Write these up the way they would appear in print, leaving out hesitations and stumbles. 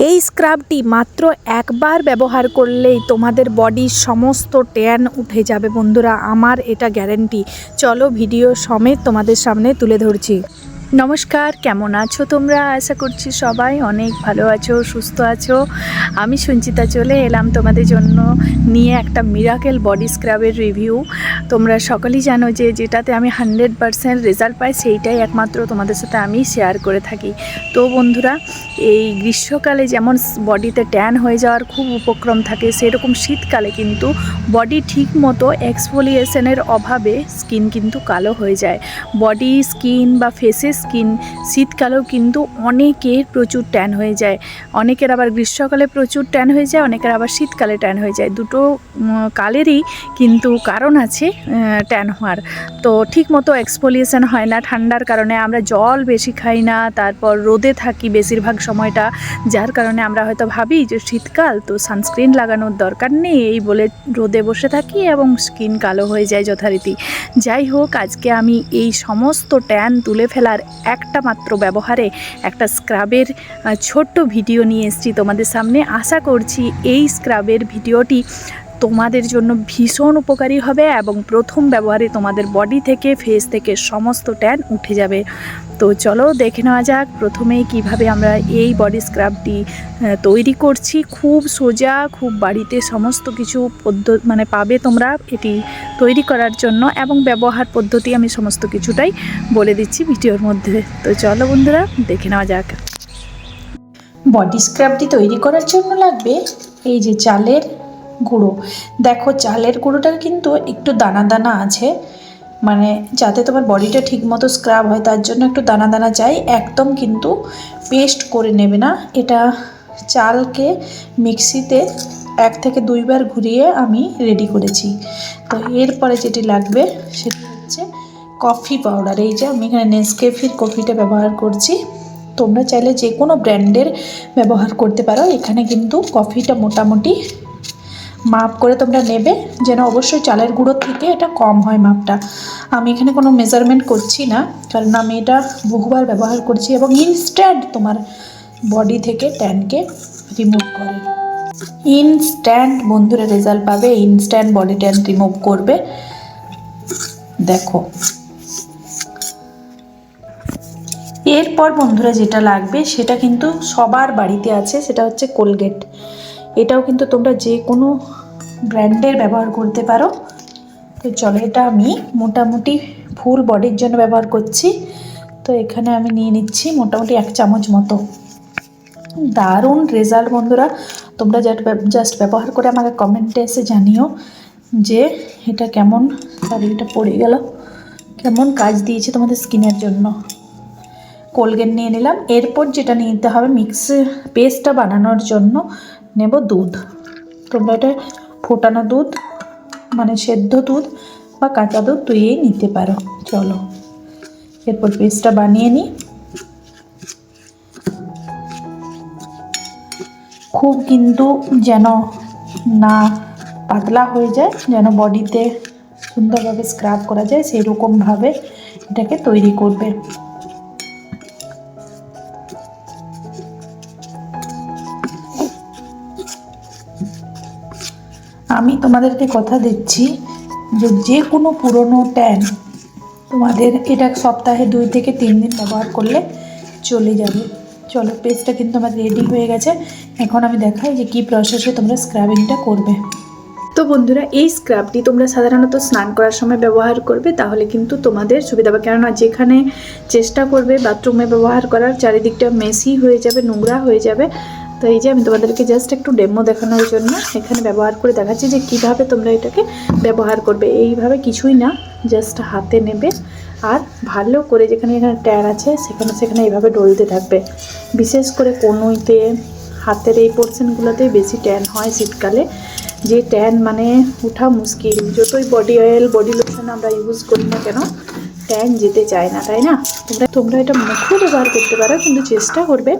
এই স্ক্রাবটি মাত্র একবার ব্যবহার করলেই তোমাদের বডির সমস্ত ট্যান উঠে যাবে বন্ধুরা, আমার এটা গ্যারেন্টি। চলো ভিডিও সমেত তোমাদের সামনে তুলে ধরছি। নমস্কার, কেমন আছো তোমরা? আশা করছি সবাই অনেক ভালো আছো, সুস্থ আছো। আমি সঞ্চিতা চলে এলাম তোমাদের জন্য নিয়ে একটা মিরাকেল বডি স্ক্রাবের রিভিউ। তোমরা সকলেই জানো যে যেটাতে আমি 100% রেজাল্ট পাই সেইটাই একমাত্র তোমাদের সাথে আমি শেয়ার করে থাকি। তো বন্ধুরা, এই গ্রীষ্মকালে যেমন বডিতে ট্যান হয়ে যাওয়ার খুব উপক্রম থাকে, সেরকম শীতকালে কিন্তু বডি ঠিক মতো এক্সফোলিয়েশনের অভাবে স্কিন কিন্তু কালো হয়ে যায়। বডি স্কিন বা ফেসের স্কিন শীতকালেও কিন্তু অনেকের প্রচুর ট্যান হয়ে যায়। অনেকের আবার গ্রীষ্মকালে প্রচুর ট্যান হয়ে যায়, অনেকের আবার শীতকালে ট্যান হয়ে যায়। দুটো কালেরই কিন্তু কারণ আছে ট্যান হওয়ার। তো ঠিক মতো এক্সফোলিয়েশন হয় না ঠান্ডার কারণে, আমরা জল বেশি খাই না, তারপর রোদে থাকি বেশিরভাগ সময়টা, যার কারণে আমরা হয়তো ভাবি যে শীতকাল তো সানস্ক্রিন লাগানোর দরকার নেই, এই বলে রোদে বসে থাকি এবং স্কিন কালো হয়ে যায় যথারীতি। যাই হোক, আজকে আমি এই সমস্ত ট্যান তুলে ফেলার একটা মাত্র ব্যবহারে একটা স্ক্রাবের ছোট্ট ভিডিও নিয়ে এসেছি তোমাদের সামনে। আশা করছি এই স্ক্রাবের ভিডিওটি তোমাদের জন্য ভীষণ উপকারী হবে এবং প্রথম ব্যবহারে তোমাদের বডি থেকে ফেস থেকে সমস্ত ট্যান উঠে যাবে। তো চলো দেখে নেওয়া যাক প্রথমেই কিভাবে আমরা এই বডি স্ক্রাবটি তৈরি করছি। খুব সোজা, খুব বাড়িতে সমস্ত কিছু পাবে তোমরা এটি তৈরি করার জন্য, এবং ব্যবহার পদ্ধতি আমি সমস্ত কিছুটাই বলে দিচ্ছি ভিডিওর মধ্যে। তো চলো বন্ধুরা দেখে নেওয়া যাক। বডি স্ক্রাবটি তৈরি করার জন্য লাগবে এই যে চালের গুঁড়ো। দেখো চালের গুঁড়োটা কিন্তু একটু দানা দানা আছে, মানে যাতে তোমার বডিটা ঠিক মতো স্ক্রাব হয় তার জন্য একটু দানা দানা চাই। একদম কিন্তু পেস্ট করে নেবে না। এটা চালকে মিক্সিতে 1 থেকে 2 বার ঘুরিয়ে আমি রেডি করেছি। তো এরপরে যেটি লাগবে সেটি হচ্ছে কফি পাউডার। এই যে আমি এখানে নেসক্যাফের কফিটা ব্যবহার করছি, তোমরা চাইলে যে কোনো ব্র্যান্ডের ব্যবহার করতে পারো। এখানে কিন্তু কফিটা মোটামুটি মাপ করে তোমরা নেবে, যেন অবশ্যই চালের গুঁড়োর থেকে এটা কম হয় মাপটা। আমি এখানে কোনো মেজারমেন্ট করছি না, কারণ আমি এটা বহুবার ব্যবহার করছি এবং ইনস্ট্যান্ট তোমার বডি থেকে ট্যানকে রিমুভ করে। ইনস্ট্যান্ট বন্ধুরা রেজাল্ট পাবে, ইনস্ট্যান্ট বডি ট্যান রিমুভ করবে। দেখো এরপর বন্ধুরা যেটা লাগবে সেটা কিন্তু সবার বাড়িতে আছে, সেটা হচ্ছে কোলগেট। এটাও কিন্তু তোমরা যে কোনো ব্র্যান্ডের ব্যবহার করতে পারো। তো চলো, এটা আমি মোটামুটি ফুল বডির জন্য ব্যবহার করছি। তো এখানে আমি নিয়ে নিচ্ছি মোটামুটি 1 চামচ মতো। দারুণ রেজাল্ট বন্ধুরা, তোমরা জাস্ট ব্যবহার করে আমাকে কমেন্টে এসে জানিও যে এটা কেমন, এটা পড়ে গেল, কেমন কাজ দিয়েছে তোমাদের স্কিনের জন্য। কোলগেট নিয়ে নিলাম। এরপর যেটা নিতে হবে পেস্টটা বানানোর জন্য নেব দুধ। তোমরা এটা ফোটানো দুধ মানে সেদ্ধ দুধ বা কাঁচা দুধ ধুয়েই নিতে পারো। চলো এরপর পেস্টটা বানিয়ে নিই। খুব কিন্তু যেন না পাতলা হয়ে যায়, যেন বডিতে সুন্দরভাবে স্ক্রাব করা যায়, সেই রকমভাবে এটাকে তৈরি করবে। আমি তোমাদেরকে কথা দিচ্ছি যে কোনো পুরনো ট্যান তোমাদের এটা সপ্তাহে 2 থেকে 3 দিন ব্যবহার করলে চলে যাবে। চলো, পেস্টটা কিন্তু আমার রেডি হয়ে গেছে। এখন আমি দেখাই যে কী প্রসেসে তোমরা স্ক্রাবিংটা করবে। তো বন্ধুরা, এই স্ক্রাবটি তোমরা সাধারণত স্নান করার সময় ব্যবহার করবে, তাহলে কিন্তু তোমাদের সুবিধা হবে। কেননা যেখানে চেষ্টা করবে বাথরুমে ব্যবহার করার, চারিদিকটা মেসি হয়ে যাবে, নোংরা হয়ে যাবে। তো এই যে আমি তোমাদেরকে জাস্ট একটু ডেমো দেখানোর জন্য এখানে ব্যবহার করে দেখাচ্ছি যে কিভাবে তোমরা এটাকে ব্যবহার করবে। এইভাবে কিছুই না, জাস্ট হাতে নেবে আর ভালো করে যেখানে এখানে ট্যান আছে সেখানে এইভাবে ডলতে থাকবে। বিশেষ করে কনুইতে, হাতের এই পোর্শনগুলোতে বেশি ট্যান হয় শীতকালে, যে ট্যান মানে ওঠা মুশকিল। যতই বডি অয়েল, বডি লোশন আমরা ইউজ করি না কেন, ট্যান যেতে চায় না, তাই না? তোমরা এটা মুখেও ব্যবহার করতে পারো, কিন্তু চেষ্টা করবে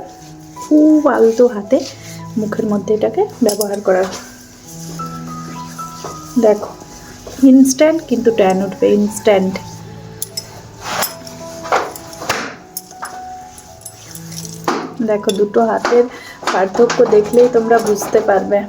খুব আলতো হাতে মুখের মধ্যে এটাকে ব্যবহার করার। দেখো ইনস্ট্যান্ট কিন্তু ট্যান উঠবে, ইনস্ট্যান্ট। দেখো দুটো হাতের পার্থক্য দেখলেই তোমরা বুঝতে পারবে।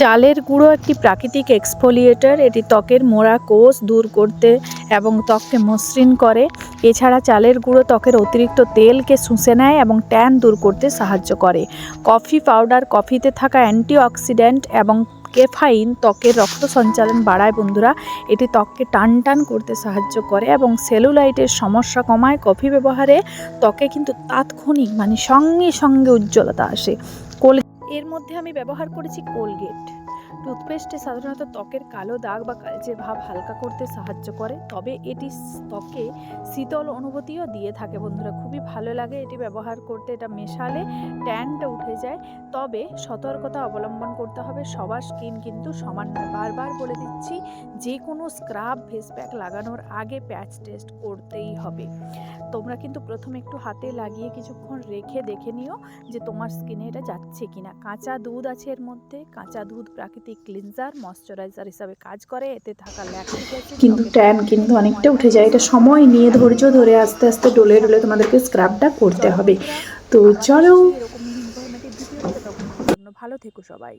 চালের গুঁড়ো একটি প্রাকৃতিক এক্সফোলিয়েটর, এটি ত্বকের মোড়া কোষ দূর করতে এবং ত্বককে মসৃণ করে। এছাড়া চালের গুঁড়ো ত্বকের অতিরিক্ত তেলকে শুষে নেয় এবং ট্যান দূর করতে সাহায্য করে। কফি পাউডার, কফিতে থাকা অ্যান্টিঅক্সিডেন্ট এবং ক্যাফাইন ত্বকের রক্ত সঞ্চালন বাড়ায় বন্ধুরা। এটি ত্বককে টান টান করতে সাহায্য করে এবং সেলুলাইটের সমস্যা কমায়। কফি ব্যবহারে ত্বকে কিন্তু তাৎক্ষণিক সঙ্গে সঙ্গে উজ্জ্বলতা আসে। এর মধ্যে আমি ব্যবহার করেছি কোলগেট টুথপেস্টে সাধারণত ত্বকের কালো দাগ বা কালচে ভাব হালকা করতে সাহায্য করে, তবে এটি ত্বকে শীতল অনুভূতিও দিয়ে থাকে বন্ধুরা। খুবই ভালো লাগে এটি ব্যবহার করতে, এটা মেশালে ট্যানটা উঠে যায়। তবে সতর্কতা অবলম্বন করতে হবে, সবার স্কিন কিন্তু সমান নয়। বারবার বলে দিচ্ছি, যে কোনো স্ক্রাব ফেস প্যাক লাগানোর আগে প্যাচ টেস্ট করতেই হবে। তোমরা কিন্তু প্রথমে একটু হাতে লাগিয়ে কিছুক্ষণ রেখে দেখে নিও যে তোমার স্কিনে এটা যাচ্ছে কিনা। কাঁচা দুধ আছে এর মধ্যে। কাঁচা দুধ প্রাকৃতিক ক্লিনজার, ময়শ্চারাইজার হিসাবে কাজ করে। এতে থাকা ল্যাকটিক অ্যাসিড কিন্তু ট্যান কিন্তু অনেকটা উঠে যায়। এটা সময় নিয়ে ধৈর্য ধরে আস্তে আস্তে ডলে ডলে তোমাদেরকে স্ক্রাবটা করতে হবে। তো চলো, এরকম ইনফরমেটিভ ভিডিও পেতে তখন ভালো থেকো সবাই।